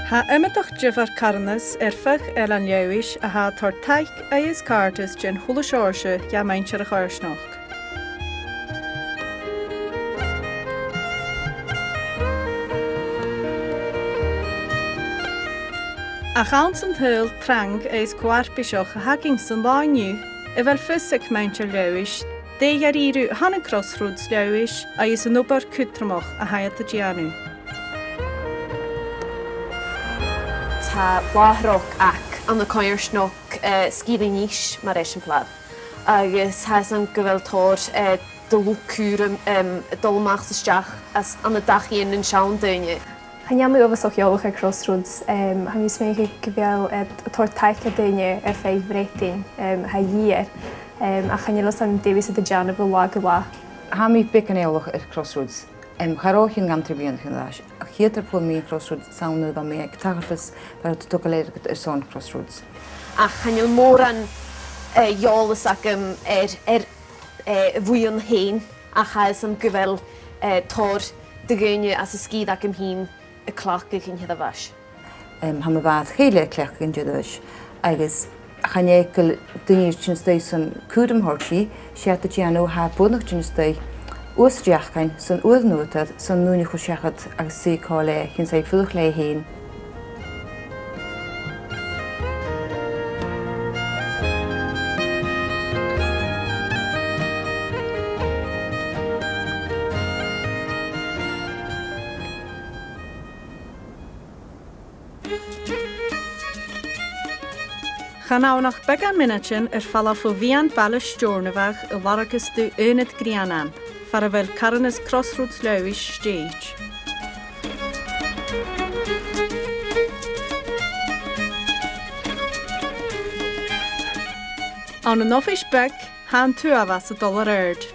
Ha imiteach dhioplomar carthannas fach Eilean Leòdhais a ha tar taich is Càirdeas gen thula shòrsa ja maintear a chóirsnach. A chawn san thuil trang is cuarpiseach a haging san láiniu bhfuil fisic maintear Leòdhais dheireadh Hanna Crossroads Leòdhais a is an obair cùtramach a haiad a dèanamh. Tá bláthróch ac an na coimhead scíla níos mar éis an plad. Agus has an Ghaidhealtachd dul Cùram dulmach isteach as an na dachíon an seán duine. Hanneamú obasach eolach Crossroads, ha mi sméige gyfial tor taica duine fei bhreitin ha díir, a channelas am Davis a dèanamh lá go lá. Ha mi bic an eolach Crossroads. Charóchin gan tribún chynnas. A chiatar po mi Crossroads sawnnu da mi ag tagartas par at tugaléir son Crossroads. A channeal mór an eolas ac fwy'n hyn a chas am gyfel tor dygyni as y sgyd ac hyn y clach ag yn hydafas. Ha mi bad chéile clech yn jydys. Agus channeikil dynir chynstau son Cùram horsi, siat a gianw ha bodnach chynstau Oes diachcain sy'n oedd notad sy'n nhw'n i'ch wsiachad ag si cole chyn sa'i ffylwch le hyn. Chanawnach began minachin fallaf o fian balas stjórnavach y laragus du uned grianan. Far a bhfuil carthannas Crossroads Leòdhais stage. An an office beg, han tú avas a dollar erd.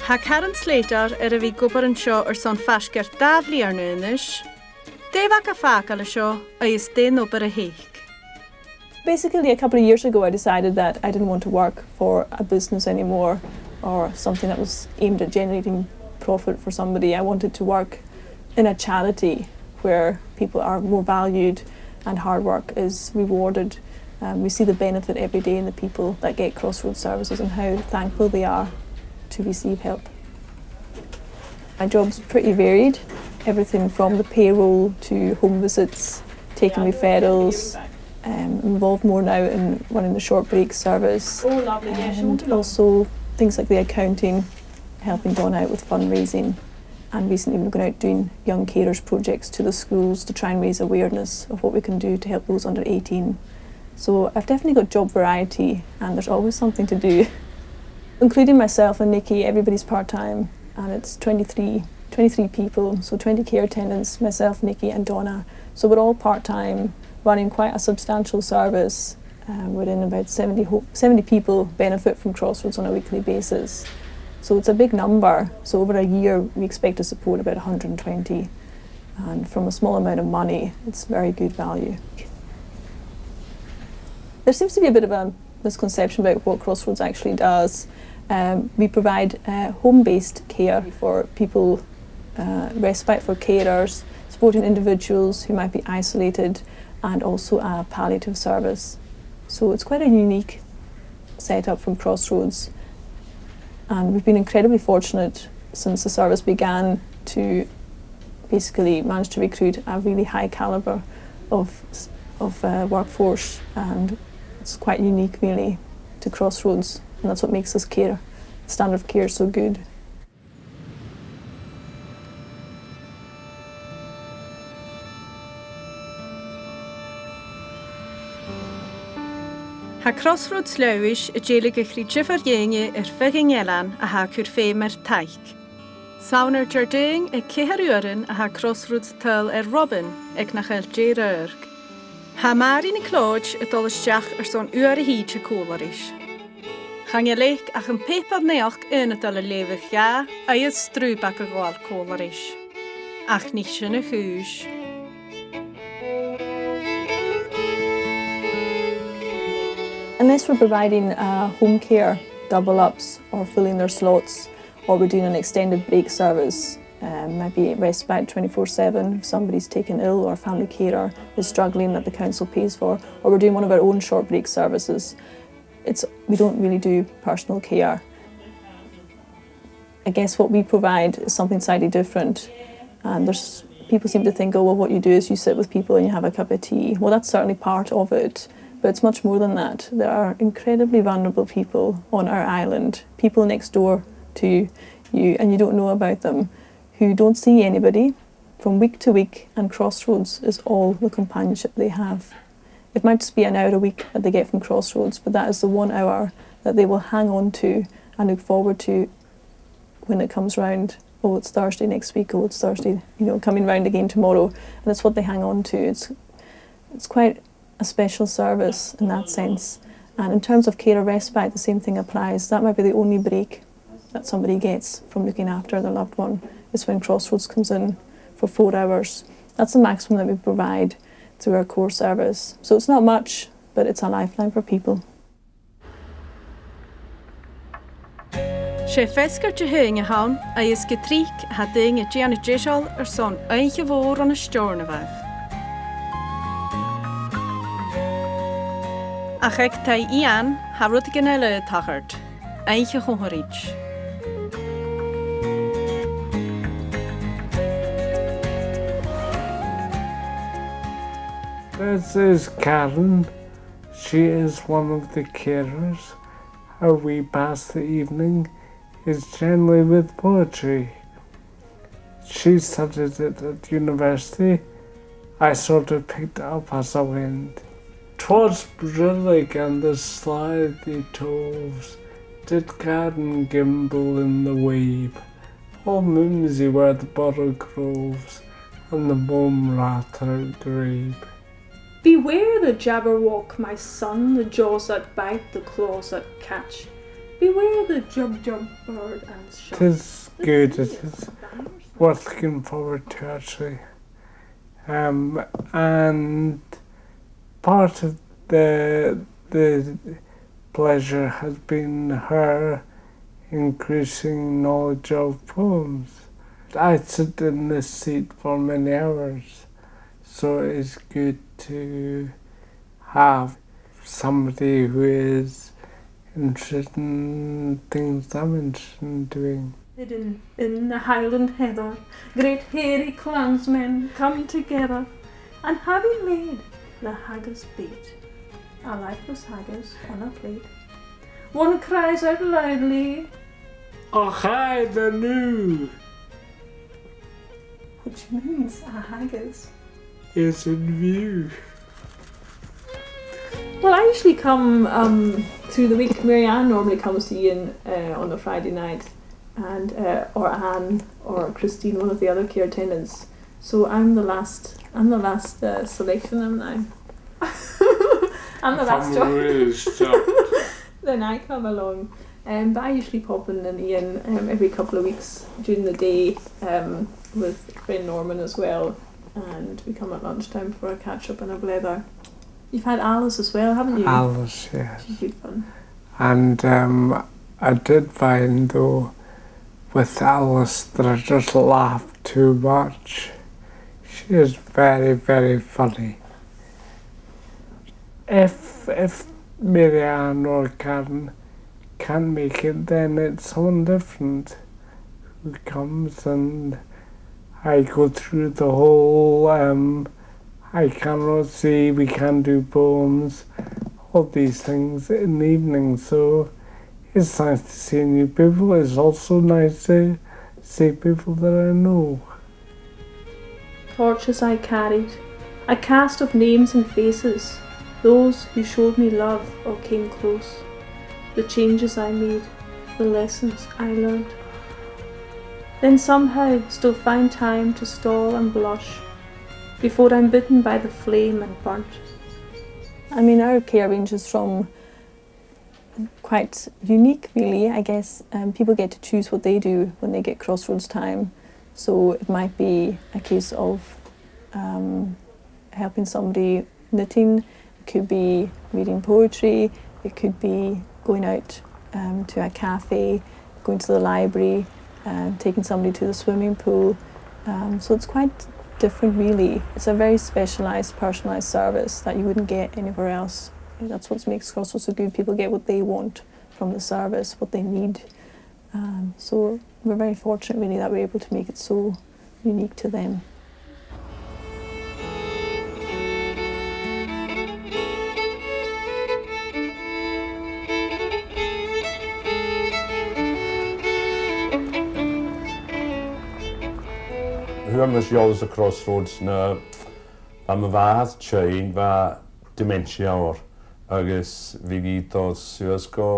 Ha Karen Slater a bhí gobar an seo son fasceir dafli ar nunis, Déhach a facal a seo a is den obair a héich. Basically, a couple of years ago, I decided that I didn't want to work for a business anymore or something that was aimed at generating profit for somebody. I wanted to work in a charity where people are more valued and hard work is rewarded. We see the benefit every day in the people that get Crossroads services and how thankful they are to receive help. My job's pretty varied, everything from the payroll to home visits, taking referrals. Involved more now in running the short break service and also things like the accounting, helping Dawn out with fundraising, and recently we've gone out doing young carers projects to the schools to try and raise awareness of what we can do to help those under 18. So I've definitely got job variety and there's always something to do. Including myself and Nikki, everybody's part-time and it's 23 people, so 20 care attendants, myself, Nikki and Donna. So we're all part-time, running quite a substantial service. Wherein about 70 people benefit from Crossroads on a weekly basis. So it's a big number. So over a year, we expect to support about 120. And from a small amount of money, it's very good value. There seems to be a bit of a misconception about what Crossroads actually does. We provide home-based care for people, respite for carers, supporting individuals who might be isolated, and also a palliative service. So it's quite a unique setup from Crossroads. And we've been incredibly fortunate since the service began to basically manage to recruit a really high calibre of workforce, and it's quite unique really to Crossroads, and that's what makes this standard of care so good. Ha Crossroads Leòdhais a délig a chrí dhioplomar dhéine fegin Eilean a ha cur féimar taich. Saunar Jarding a céharúrin a ha Crossroads tal Robin ag nach dheireadh. Ha mar in clóid a dolisteach son uair a híd a cólaris. Change leich ach an pépar neach a dal a levich ja a iad strúbach a gháil cólaris. Ach ní sin a chúis. Unless we're providing home care, double-ups or filling their slots, or we're doing an extended break service, maybe respite 24/7 if somebody's taken ill or a family carer is struggling that the council pays for, or we're doing one of our own short break services. We don't really do personal care. I guess what we provide is something slightly different, and people seem to think, oh, well, what you do is you sit with people and you have a cup of tea. Well, that's certainly part of it, but it's much more than that. There are incredibly vulnerable people on our island, people next door to you, and you don't know about them, who don't see anybody from week to week, and Crossroads is all the companionship they have. It might just be an hour a week that they get from Crossroads, but that is the 1 hour that they will hang on to and look forward to when it comes round. Oh, it's Thursday next week, oh, it's Thursday, coming round again tomorrow. And it's what they hang on to. It's quite a special service in that sense. And in terms of care or respite, the same thing applies. That might be the only break that somebody gets from looking after their loved one, is when Crossroads comes in for 4 hours. That's the maximum that we provide through our core service. So it's not much, but it's a lifeline for people. sé fescar de húnge hán a is go tríc ha ding a Gianna Gisal son aige mhór an a stjórnavach. Ach ag ta ian ha rud gan Leòdhais, aige chùrsa. This is Karen. She is one of the carers. How we pass the evening is generally with poetry. She studied it at university. I sort of picked it up as I went. 'Twas brillig and the slithy toves did garden gimble in the wave. All mimsy were the bottle groves and the mome rat her grave. Beware the jabberwock, my son, the jaws that bite, the claws that catch. Beware the jub-jub bird and shot. 'Tis good, it is worth looking forward to actually. And part of the pleasure has been her increasing knowledge of poems. I sit in this seat for many hours, so it's good to have somebody who is interested in things I'm interested in doing. Hidden in the Highland heather, great hairy clansmen come together, and having laid the haggis bait, a lifeless haggis on a plate, one cries out loudly, Och, I the new which means a haggis is in view. Well, I usually come through the week. Marianne normally comes to Ian on a Friday night, and or Anne or Christine, one of the other care attendants. So I'm the last selection, am I? I'm the last one. Really Then I come along. But I usually pop in and Ian every couple of weeks during the day with friend Norman as well, and we come at lunchtime for a catch up and a blether. You've had Alice as well, haven't you? Alice, yes. She's good fun. And I did find though with Alice that I just laughed too much. She is very, very funny. If Marianne or Karen can't make it, then it's someone different who comes, and I go through the whole I cannot see, we can do poems, all these things in the evening. So it's nice to see new people. It's also nice to see people that I know. torches I carried, a cast of names and faces, those who showed me love or came close, the changes I made, the lessons I learned. Then somehow still find time to stall and blush before I'm bitten by the flame and burnt. I mean, our care ranges from quite unique, really, I guess. People get to choose what they do when they get Crossroads time. So it might be a case of helping somebody knitting, it could be reading poetry, it could be going out to a cafe, going to the library, taking somebody to the swimming pool. So it's quite different really. It's a very specialised, personalised service that you wouldn't get anywhere else. That's what makes Crossroads so good. People get what they want from the service, what they need. So we're very fortunate really that we're able to make it so unique to them. Hur mys Iollas y Crossroads na am y fath chain fa dementia o'r agus fi gyd o sy'n go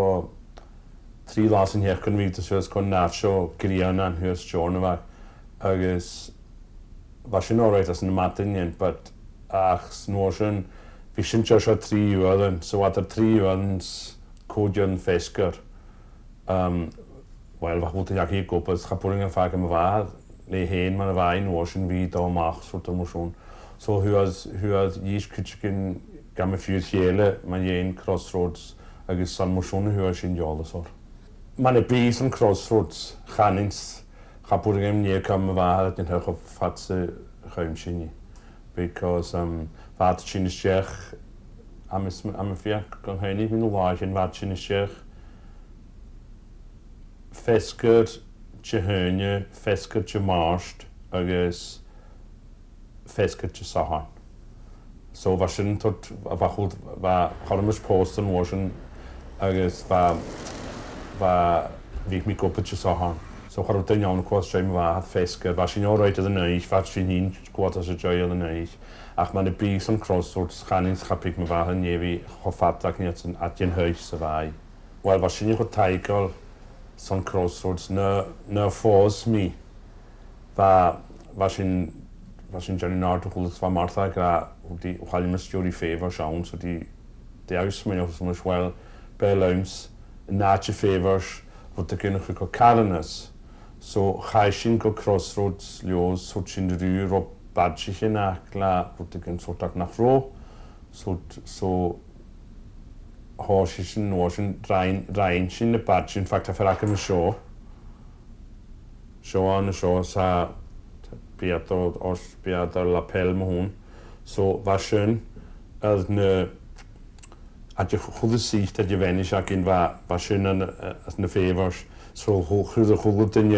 3 las yn hech yn fi sy'n go nacho grian an hwys John yma agus fa sy'n oreit as yn matyn yen but ach snor sy'n fi sy'n jasio 3 ywydden so at yr 3 ywydden codion fesgar wel fa hwt yn iac i gwybod chapwring yn ffag am y fath le hen man y fain oes yn fi do mach sort o mwyswn. So hwyd ys cwtsigyn gam y ffyr chiele mae'n ein Crossroads agos san mwyswn hwyd sy'n Iollas o'r. Mae'n y bys yn Crossroads chanins chapwr yn nie cam y fahad yn hwch o ffat y chym sy'n ni. Because fad sy'n ysgech am y ffiach gan hynny fi'n lwag yn fad sy'n ysgech fesgyd Chehunye, fesgyd Chemarsht, agus fesgyd Chesahan. So fa sy'n tot, fa chwld, fa chormys post yn wosyn, agus fa fi'ch mi gwybod Chesahan. So chormys dyn iawn cwas dreim fa had fesgyd, fa sy'n oreit ydyn eich, fa sy'n hun gwad as y joi ydyn eich. Ach mae'n y bys yn Crossroads, chanins chapig ma fa hyn efi choffadrach ni at yn hys y fai. Wel, fa sy'n i'ch o taigol, son Crossroads na ffos mi fa sy'n Johnny Nard o chwlwys fa Martha gra wdi wchali mis Jody Favor siawn so di aws mae'n os mwys wel be lawns nad y Favors fod y gynnych o carthannas so chai sy'n go Crossroads lios so sy'n rhyw ro badsi chi'n ac la fod y gynnych sort ac nach ro so hos sy'n nosin rhain sy'n y bad sy'n ffact a fferach yn y sio. Sio an y sio sa biad o'r lapel ma hwn. So fa sy'n yd na ad y chwyd y syth ad y fennish ac un fa sy'n yn y Favors. So chwyd y chwyd yn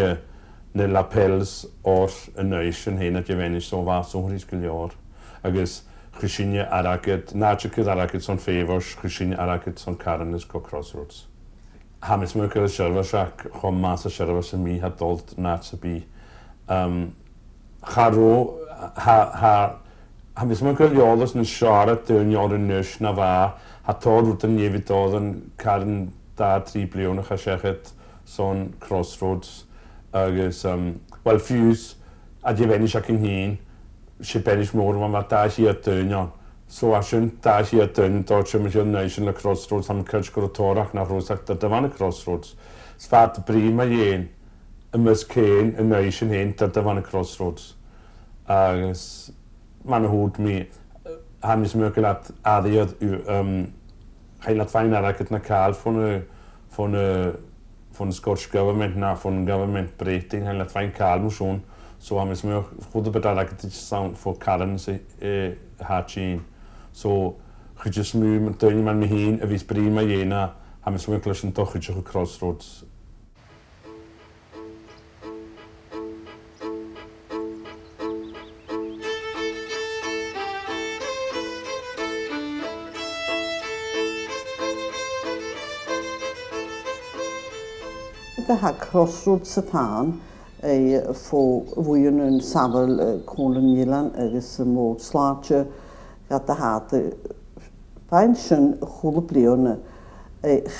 y lapels o'r y neis yn hyn ad y fennish so fa so hwnnw sgilior. Agus Chrysinia aragyd, nad yw'r aragyd son Favors, Chrysinia aragyd son carthannas go Crossroads. Hamis mwyn cael y syrfys ac chom mas y syrfys yn mi ha dolt nad sy bi. Charo, hamis mwyn cael Iollas yn siarad dyn ior yn nys na fa, ha tord wrth yn nefyd oedd yn carn da 3 bliwn ych asiachyd son Crossroads. Agus, wel ffiws, a difennish ac yn hun, sy'n bennish môr yma fa da hi ydyn iawn. So a sy'n da hi ydyn, dod sy'n mynd i'n neis yn y Crossroads, am cyrch gwrdd torach na rhwysach dyfan y Crossroads. Sfad bri mae un, ymys cyn yn neis yn hyn dyfan y Crossroads. Agus, ma'n hwd mi, hamis mi o'ch gylad addiad, chailat fain arach na cael ffwn y Scottish Government na ffwn Government Breathing, chailat fain cael mw sŵn. So hamis mi o'ch chwyd o bydar ac ydych sawn ffo carthannas hat un. So chydys mi dyn ma'n mi hun y fys bri mae yna hamis mi o'ch glys yn doch chydych o Crossroads. Ydy ha Crossroads y fan ffo fwy'n yn safel cwn yn Eilean agos y môd slarge gada had fain sy'n chwl y blion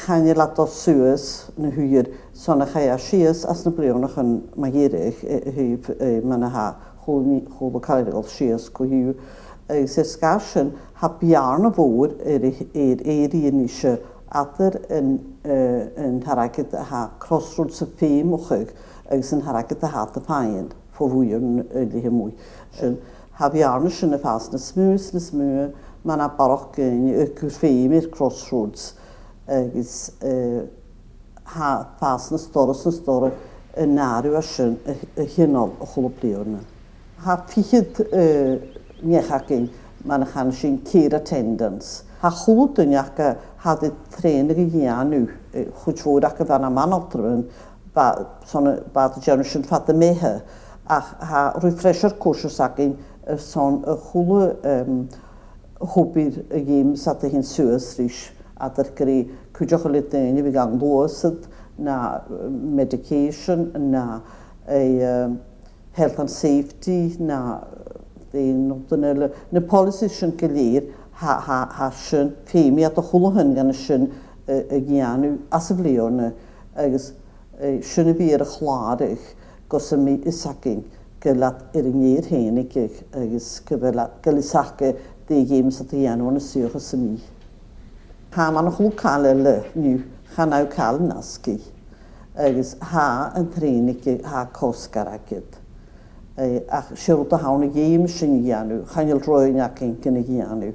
chan i lad o sŵs na hwyr son a chai a sias as na blion ach yn magierig hyf ma'n ha chwl y Càirdeas sias go hiw agos ysgasyn ha biarn o fawr un eisiau adr yn haragyd ha Crossroads y ffeim o'ch agus yn haragyd a hat y fain, ffo fwy yn yli hymwy. Ha fi arna sy'n y ffas na smw, mae'n baroch yn y gwrffeim i'r Crossroads, agus ha fas na stora yn narw a sy'n y hynol o chwlw bliwrna. Ha fichyd niechagin ma'n chan sy'n ceir attendance. Ha chwlw dyniach ha dy tren y gianw chwtwr ac y fan a man otrwyn ba dy janw sy'n ffad y mehe. A ha refresher cwrs agin son y chwlw hwbyr y gyms a dy hyn sŵs a dyr gyrru cwydioch o lydyn i fi gan lwysyd na medication, na health and safety, na policy sy'n gilyr ha sy'n ffeimi at o chwlw hyn gan sy'n y gianw as y fleon agos sy'n y byr y chlarig gos y mi isagin gylad yr ynghyr hen i gych agos gylysage dy gyms at y gianw yn y sych os y mi. Ha ma'n chwlw cael y niw Chanaw cael nasgu, agos ha yn trenig ha cosgar agyd. Ach siwrd o hawn y gym sy'n gianw, chanel roi'n ac ein gyn y gianw,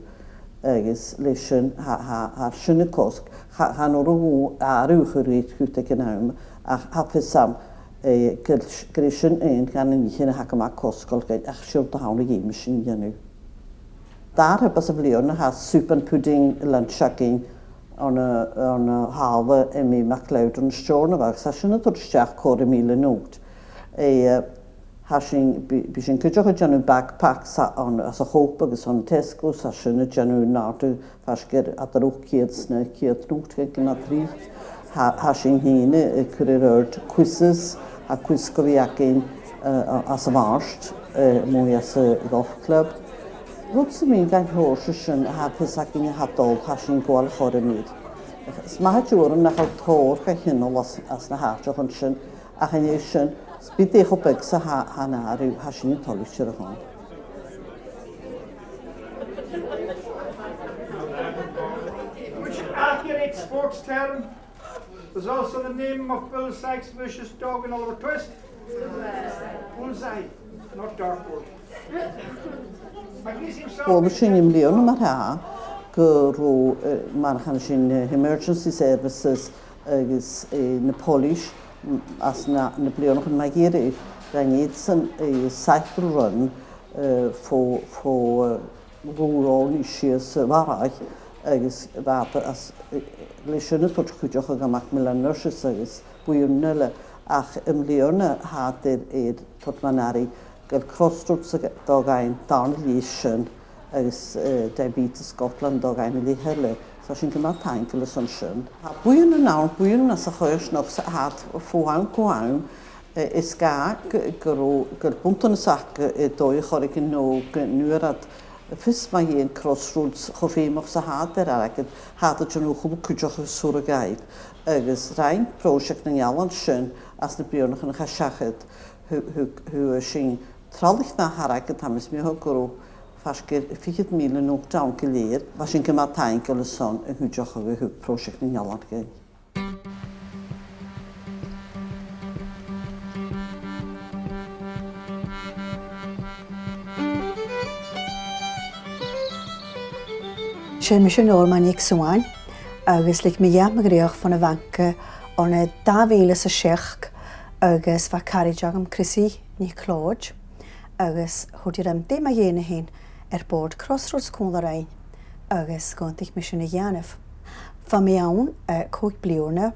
agos leisyn ha sy'n y cosg, ha nôr o ar uwch yr eich gwyd ag yn awm, ach ha fysam grisyn ein gan yn eich yn hag yma cosgol, ach siwrd o hawn y gym sy'n gianw. Dar heb as y fleon ha soup and pudding lunch ag ein, on a halve emi macleod yn stjorn fag sa sy'n y dwrstiach cor y mil yn nŵt. Ha sy'n bysyn cydioch y janw backpack as a hwp agos o'n Tesco sa sy'n y janw nadw fasger adar o'ch cyd sna cyd nŵt gyda tri. Ha sy'n hyn y cyrir ord quizzes a cwisgo fi ac ein as y farst mwy as y golf club. Rwyd sy'n mynd gan hwrs sy'n hapus ac yn hadol ha sy'n gwal chor y myd. Mae hyd yn achal tor cha hynol as na hartioch yn sy'n a chan ei sy'n sbyd eich o byg sa ha na rhyw ha sy'n yn tolis sy'n hwn. Which accurate sports term was also the name of Bill Sykes' vicious dog in Oliver Twist? Bullseye, not dartboard. Bob sy'n ymleon yma rha, gyrw mae'n chan sy'n emergency services agos na Polish as na bleon o'ch yn mae gyrig. Rhaid nid sy'n cycle run fo rural nisys farach agos fad as leisyn y tod chwydioch ag amach milaners agos bwynel ach ymleon hadyr tod manari gael Crossroads dog ein darn lysyn agos Diabetes Scotland dog ein i ddihele. So sy'n gymal ta'n gyda son sy'n. Bwyn yn nawr, bwyn as a choes nog sa had ffwawn gwawn is ga gyr bwnt yn y sac doi chorig yn nog nŵr ad ffys mae hi'n Crossroads choffeimoch sa had agad had y dyn nhw chwb cwydioch y sŵr y gaid. Agos rhain prosiect yn iawn sy'n as na bionach yn eich asiachyd hw sy'n tralich na harag y tamis mi ho gwrw fasger 4,000 nôg dawn gilyr fa sy'n gymal ta'n gyda son yn hwydioch o hw prosiect yn iawn gyn. Sy'n mysio nôl ma'n eich swan, agos lig mi iam agreoch fan y fanca o'n y 2,000 y siech agos fa Càirdeas am Chrissy ni Clodge agos hwdyr am dim a ien hyn bod Crossroads cwn ar ein agos gont ich mysio ni gianaf. Fa mi awn cwg bliwrna,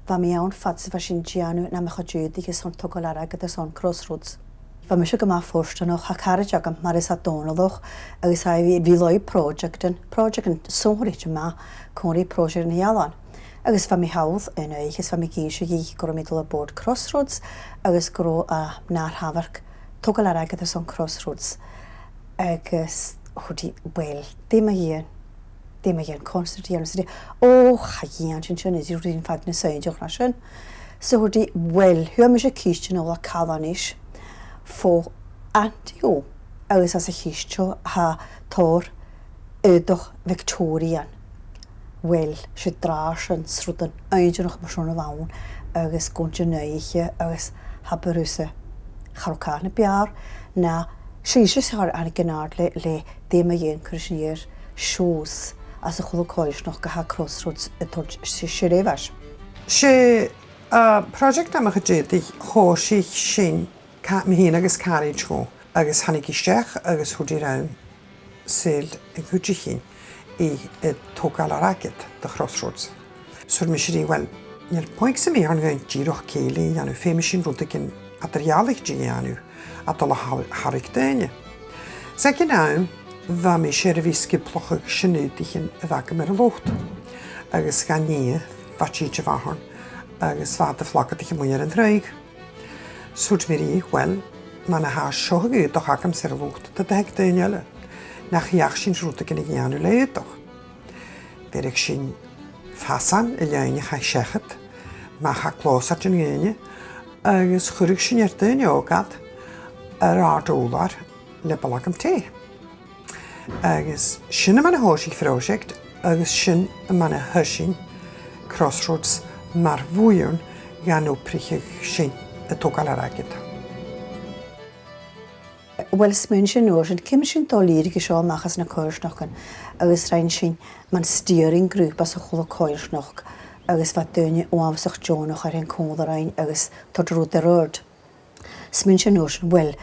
fa mi awn fats fa sy'n gianw na mech o djyd i son togolara gyda son Crossroads. Fa mysio gyma ffwrst yn o'ch a Càirdeas am maris a donalwch agos a fi loi project yn shònraichte yma cwri project yn ialan. Agus fa mi hawdd yn eich, fa mi geisio i gro meddwl y bod Crossroads, agus gro a na'r hafarc togol ar agad son Crossroads. Agus, hwdi, wel, dim a hyn, constant i anw sydd, ha hyn sy'n ydy rwy'n ffag na sy'n diolch na sy'n. So hwdi, wel, hwy am eisiau cystion o'r caddanis, ffo antio, agus as y cystion ha tor ydwch Victorian. Wel, sy'n dras yn srwyd yn eidyn o'ch bwysyn o fawn, agos gwynt yn eich, agos haberwys charwcar na biar, na sy'n sy'n ar y gynnar le dim a yen cwrsyni'r siws as y chwlw coes noch gaha Crossroads y tord sy'n efas. sé project am a dédig hóisiich sin mi hín agus carriage go agus hannig isteach agus húdí ram sil ag húdíchin I tógal aráget de Crossroads. Sur mi sé well Níl poig sa mé an gain díroch céile anú féimi sin rúdagin adriálaich dí anú a dul harig daine. Sa gin am bha mi sé a vísci plocha sinúdichin a bhaga mar a lócht. Agus gan ní fatí a bhaharn agus fad a flagad ich muir an dreig. Súd mi well man a há seoga do hagam ser a lócht da deag daine nach iach sin rúdagin ag anú leiadach. Berig sin fasan Eilean cha seachad má cha chlósat an ghéine agus churig sin ar daine ógad ar ardólar le balagam té. Agus sin man a hóisiich phròiseact agus sin man a thusin Crossroads mar bhuiarn gan ó pricheig sin a tógal arágid. Well smun sin nóir sin cim sin dólíir go seo machchas na cóirsnochan agus rain sin man steering grúp as a chola cóirsnoch agus fa duine óamsach Jonach ar an códarain agus todrúd a röd. Smun sin nóir sin well